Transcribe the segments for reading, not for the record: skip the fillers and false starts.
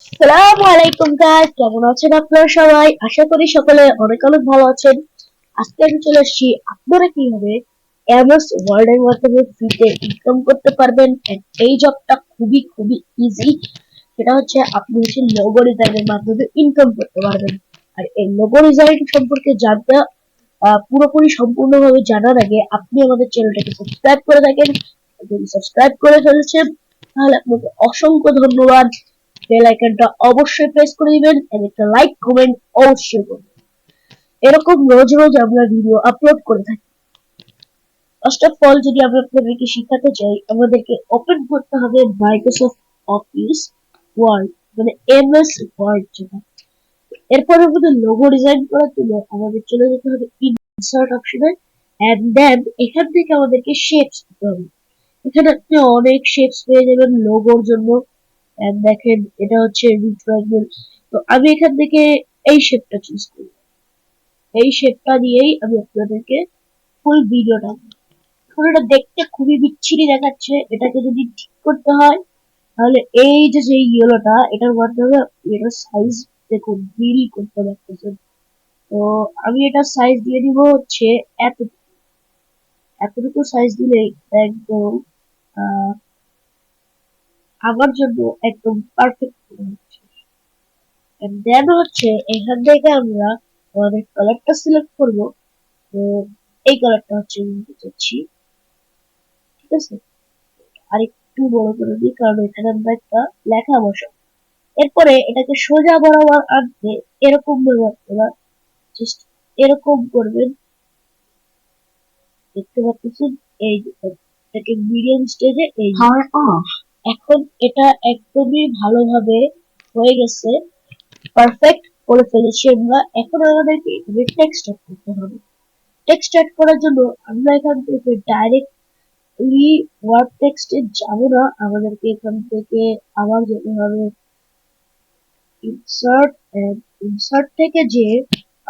আসসালামু আলাইকুম গাইস, কেমন আছেন আপনারা সবাই? আশা করি সকলে অনেক অনেক ভালো আছেন। আজকে আমি চলে এসেছি আপনারা কিভাবে এমএস ওয়ার্ড এর মাধ্যমে ফ্রিতে ইনকাম করতে পারবেন। And এই জবটা খুবই খুবই ইজি। সেটা হচ্ছে আপনি লোগো ডিজাইনের মাধ্যমে ইনকাম করতে পারবেন। আর এই লোগো ডিজাইন সম্পর্কে জানতে পুরোপুরি সম্পূর্ণভাবে জানার আগে আপনি আমাদের চ্যানেলটাকে সাবস্ক্রাইব করে থাকেন। যদি সাবস্ক্রাইব করে ফেলেছেন তাহলে আপনাকে অসংখ্য ধন্যবাদ। বেল আইকনটা অবশ্যই প্রেস করে দিবেন এবং একটা লাইক কমেন্ট অবশ্যই করবেন। এরকম রোজ রোজ আমরা ভিডিও আপলোড করে থাকি। ফার্স্ট অফ অল, যদি আমরা আপনাদেরকে শিখাতে চাই, আমাদেরকে ওপেন করতে হবে মাইক্রোসফট অফিস ওয়ার্ড, মানে এমএস ওয়ার্ড যেটা। এরপর আমাদের লোগো ডিজাইন করার জন্য আমাদের চলে যেতে হবে ইনসার্ট অপশনে, এন্ড দেন এখান থেকে আমাদেরকে শেপস দিতে হবে। এখানে আপনি অনেক শেপস পেয়ে যাবেন লোগোর জন্য। এন্ড দেখেন এটা হচ্ছে রিট্রাইঙ্গেল। তো আমি এখান থেকে এই শেপটা চুজ করি। এই শেপটা দিয়েই আমি আপনাদেরকে ফুল ভিডিওটা, এখন এটা দেখতে খুবই বিচ্ছিরি দেখাচ্ছে, এটাকে যদি ঠিক করতে হয় তাহলে এই যে ইয়েলোটা, এটার মাধ্যমে এটার সাইজ দেখুন বিল করতে পারতেছেন। তো আমি এটা সাইজ দিয়ে দিব হচ্ছে এতটুকু। এতটুকু সাইজ দিলেই একদম আমার জন্য একদম পারফেক্ট হচ্ছে। দেন হচ্ছে এখান থেকে আমরা আমাদের কালারটা সিলেক্ট করব। তো এই কালারটা হচ্ছে আমি নিতে চাচ্ছি, ঠিক আছে। আর একটু বড় করে দিই কারণ এখানে আমরা একটা লেখা বসাবো। এরপরে এটাকে সোজা বরাবর আনতে এরকম ভাবে আপনারা জাস্ট এরকম করবেন, দেখতে পাচ্ছেন। এই যে এটাকে মিডিয়াম স্টেজে এই Power off. এখন এটা একদমই ভালোভাবে হয়ে গেছে, পারফেক্ট করে ফেলেছি আমরা। এখন আমাদেরকে এখানে টেক্সট অ্যাড করতে হবে। টেক্সট অ্যাড করার জন্য আমরা এখান থেকে ডাইরেক্টলি ওয়ার্ড টেক্সটে যাব না, আমাদেরকে এখান থেকে আবার যেতে হবে ইনসার্ট। ইনসার্ট থেকে যে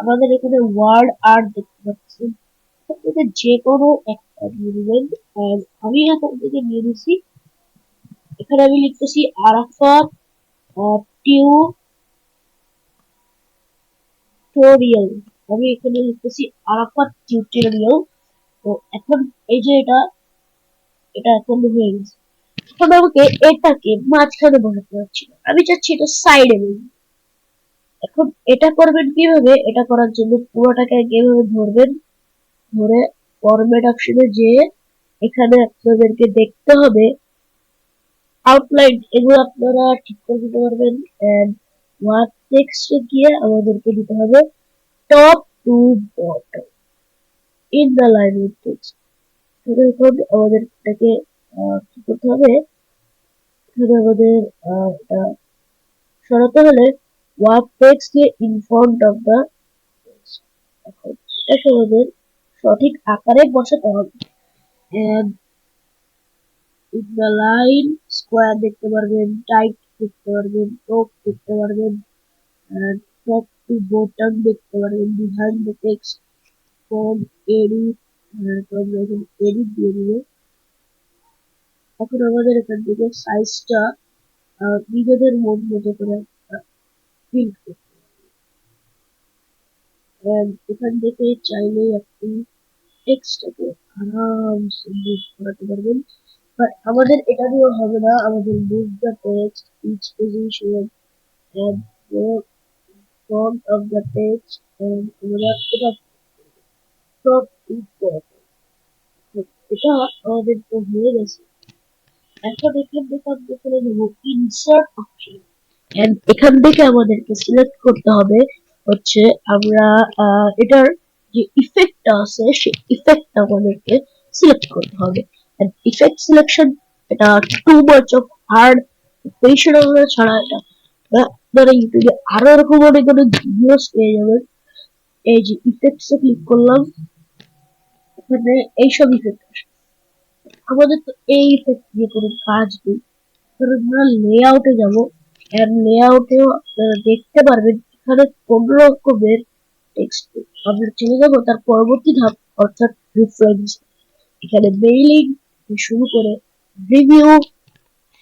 আমাদের এখানে ওয়ার্ড আর্ট দেখতে পাচ্ছেন, এখান থেকে যে কোনো একটা নিয়ে নেবেন। আমি এখান থেকে নিয়ে নিছি, এখানে আমি লিখতেছি আরাফাত টিউটোরিয়াল। আমি এখানে লিখতেছি আরাফাত টিউটোরিয়াল। তো এখন এই যে এটা এটা এখন হয়ে গেছে। এখন আমাকে এটাকে মাঝখানে বসাতে হচ্ছে না, আমি চাচ্ছি এটা সাইডে বলি। এখন এটা করবেন কিভাবে? এটা করার জন্য পুরোটাকে আগে এভাবে ধরবেন, ধরে ফরম্যাট অপশনে যে এখানে আপনাদেরকে দেখতে হবে আউটলাইন, এগুলো আপনারা ঠিক করে দিতে পারবেন। এন্ড ওয়ার্ড টেক্সটে গিয়ে আমাদেরকে দিতে হবে top to bottom in the line with text. এখন আমাদের এটাকে কি করতে হবে? এখানে আমাদের এটা সরাতে হলে word text in front of the text. এখন এটাকে আমাদের সঠিক আকারে বসাতে হবে। And in the line square দেখতে পারবেন, টাইট দেখতে পারবেন, টপ দেখতে পারবেন, টপ টু বটম দেখতে পারবেন, behind the text, from edit. তো আমরা এখানে এডিট দিয়ে দিব। এখন আমাদের এখান থেকে সাইজটা নিজেদের মন মতো করে প্রিন্ট করতে হবে। এখান থেকে চাইলেই আপনি টেক্সটটাকে আরামসে মুভ করাতে পারবেন। বাট আমাদের এটা দিয়ে হবে না, আমাদের move the text each position and the front of the text and আমরা এটা টপ টু বটম। এটা আমাদের তো হয়ে গেছে। এখন এখান থেকে আমরা চলে যাবো ইনসার্ট অপশন, এন্ড এখান থেকে আমাদেরকে সিলেক্ট করতে হবে হচ্ছে আমরা এটার যে ইফেক্টটা আছে সেই ইফেক্টটা আমাদেরকে সিলেক্ট করতে হবে। এন্ড ইফেক্ট সিলেকশন এটা too much of hard patient আমরা ছাড়া এটা আপনারা ইউটিউবে আরো এরকম অনেক অনেক ভিডিওস পেয়ে যাবেন। এই যে ইফেক্টসে ক্লিক করলাম, এখানে এইসব ইফেক্ট আসে। আমাদের তো এই ইফেক্ট দিয়ে কোনো কাজ নেই, কারণ আমরা লেআউটে যাব। এন্ড লেআউটেও আপনারা দেখতে পারবেন এখানে কোন রকমের টেক্সট। আমরা চলে যাব তার পরবর্তী ধাপ, অর্থাৎ রেফারেন্স। এখানে মেইলিং শুরু করে রিভিউ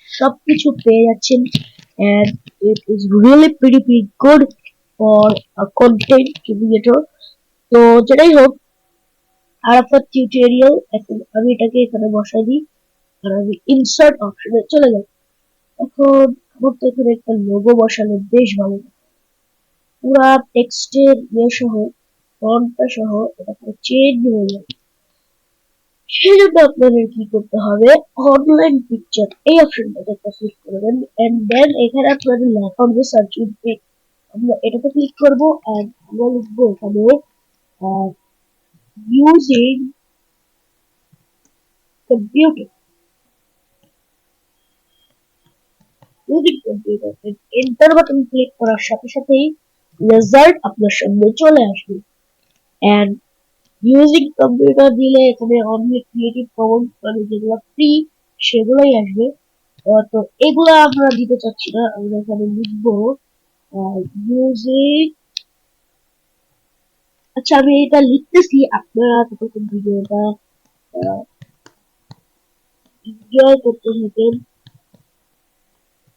সবকিছু পেয়ে যাচ্ছেন। and it is really pretty good for a content creator. তো যেটাই হোক, আরাফাত টিউটোরিয়াল, এখন আমি এটাকে এখানে বসাই দিই আর আমি ইনসার্ট অপশনে চলে যাব। এখন আমার তো এখানে একটা লোগো বসালে বেশ ভালো, পুরা টেক্সটের সহ ফন্টটা সহ এটা পুরো চেঞ্জ হয়ে যাবে। সেই জন্য আপনাদের কি করতে হবে, অনলাইন পিকচার এই অপশনটাতে একটা ক্লিক করবেন এন্ড দেন এখানে আপনাদের লেখা হবে সার্চ উইথ, আমরা এটাতে ক্লিক করবো এন্ড আমরা লিখবো এখানে using computer, enter button click করার সাথে সাথেই রেজাল্ট আপনার সামনে চলে আসবে। এন্ড ইউজিং কম্পিউটার দিলে এখানে অনলি ক্রিয়েটিভ কমন্স মানে যেগুলো ফ্রি সেগুলোই আসবে। তো এগুলো আমরা দিতে চাচ্ছি না, আমরা এখানে লিখবো মিউজিক। আচ্ছা আমি এটা লিখতেছি, আপনারা ততক্ষণ ভিডিওটা এনজয় করতে থাকেন।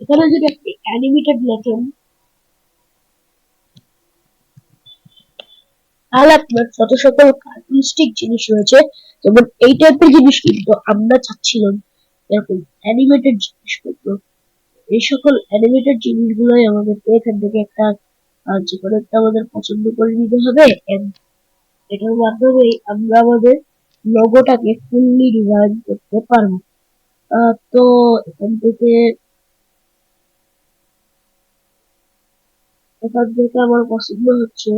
এখানে যদি আপনি অ্যানিমেটেড লেখেন তাহলে আপনার যত সকল কার্টুনিস্টিক জিনিস রয়েছে, যেমন এই টাইপের জিনিস কিন্তু আমরা চাচ্ছিলাম এরকম অ্যানিমেটেড জিনিসপত্র, এই সকল অ্যানিমেটেড জিনিসগুলোই আমাদেরকে এখান থেকে একটা যে কোনো একটা আমাদের পছন্দ করে নিতে হবে। এটার মাধ্যমে আমরা আমাদের লোগোটাকে ফুললি ডিজাইন করতে পারবো। তো এখান থেকে আমার পছন্দ হচ্ছে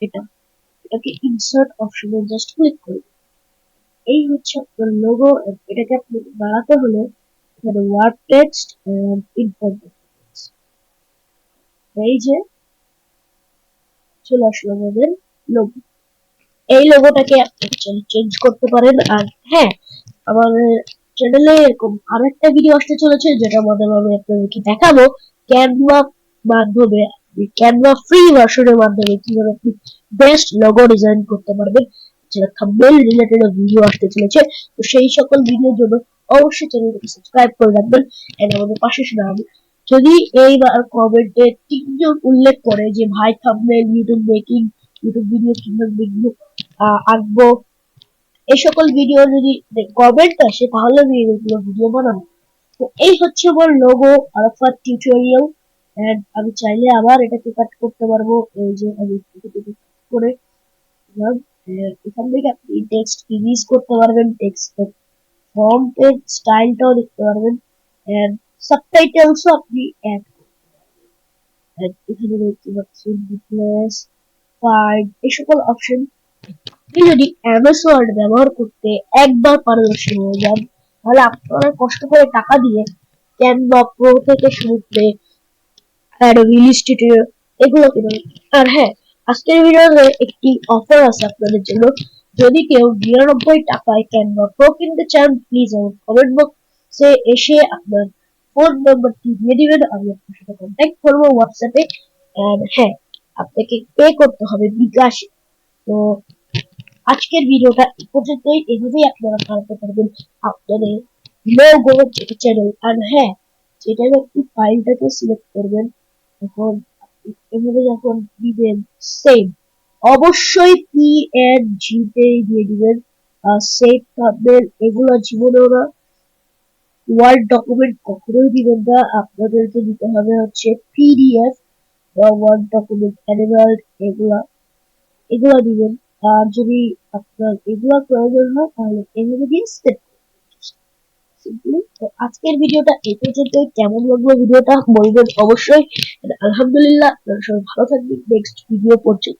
এটা, এটাকে ইনসার্ট অপশনে জাস্ট ক্লিক করব। এই হচ্ছে আপনার লোগো। এটাকে আপনি বাড়াতে হলে এখানে ওয়ার্ড টেক্সট এন্ড ইনফরমেশন, এই যে চলে আসলো আমাদের লোগো। এই লোগোটাকে আপনি চেঞ্জ করতে পারেন। আর হ্যাঁ, আমাদের চ্যানেলে এরকম আরো একটা ভিডিও আসতে চলেছে যেটা মাধ্যমে আমি আপনাদেরকে দেখাবো ক্যানভা মাধ্যমে, ক্যানভা ফ্রি ভার্সনের মাধ্যমে কিভাবে আপনি বেস্ট লোগো ডিজাইন করতে পারবেন, যেটা থাম্বনেল রিলেটেড ভিডিও আসতে চলেছে। তো সেই সকল ভিডিওর জন্য অবশ্যই চ্যানেলটাকে সাবস্ক্রাইব করে রাখবেন এন্ড আমাদের পাশে শোনাবেন। যদি এইবার কমেন্টে তিনজন উল্লেখ করে যে ভাই thumbnail, YouTube making, YouTube video কিভাবে আঁকবো, এই সকল ভিডিও যদি কমেন্ট আসে তাহলে আমি এগুলো ভিডিও বানাবো। তো এই হচ্ছে আমার লোগো আরাফাত টিউটোরিয়াল। এন্ড আমি চাইলে আবার এটাকে কাট করতে পারবো, এই যে আমি করে এখান থেকে আপনি টেক্সট ইরেজ করতে পারবেন, টেক্সট ফন্টের স্টাইলটাও দেখতে পারবেন এন্ড সাবটাইটেলসও আপনি অ্যাড করতে পারবেন। এখানে দেখতে পাচ্ছেন রিপ্লেস, ফাইন্ড, এই সকল অপশন। আপনি যদি এমএস ওয়ার্ড ব্যবহার করতে একবার পারদর্শী হয়ে যান তাহলে আপনারা কষ্ট করে টাকা দিয়ে ক্যানভা প্রো থেকে শুরু করে অ্যাডোবি ইলাস্ট্রেটর এগুলো কিনুন। আর হ্যাঁ, আজকের ভিডিওতে একটি অফার আছে আপনাদের জন্য। যদি কেউ 99 টাকায় ক্যানভা প্রো কিনতে চান প্লিজ আমার কমেন্ট বক্সে এসে আপনার ফোন নাম্বারটি দিয়ে দিবেন, আমি আপনার সাথে কন্ট্যাক্ট করবো হোয়াটসঅ্যাপে। হ্যাঁ, আপনাকে পে করতে হবে বিকাশে। তো আজকের ভিডিওটা এই পর্যন্তই। এভাবেই আপনারা বানাতে পারবেন আপনাদের লোগো যেটা চ্যানেল। আর হ্যাঁ, যেটা আপনি ফাইলটাকে সিলেক্ট করবেন তখন আপনি এভাবে যখন দিবেন সেভ, অবশ্যই পিএনজি তে দিয়ে দিবেন। সেভ থাম্বনেল এগুলো জীবনেও না, ওয়ার্ড ডকুমেন্ট কখনোই দিবেন না, আপনাদেরকে দিতে হবে হচ্ছে পিডিএফ বা ওয়ার্ড ডকুমেন্ট অ্যানিমেটেড এগুলা দিবেন। আর যদি আপনার এগুলা প্রয়োজন হয় তাহলে এভাবে দিয়ে সেভ। তো আজকের ভিডিওটা এই পর্যন্তই। কেমন লাগলো ভিডিওটা বলবেন অবশ্যই। আলহামদুলিল্লাহ, আপনারা সবাই ভালো থাকবেন। নেক্সট ভিডিও পর্যন্ত।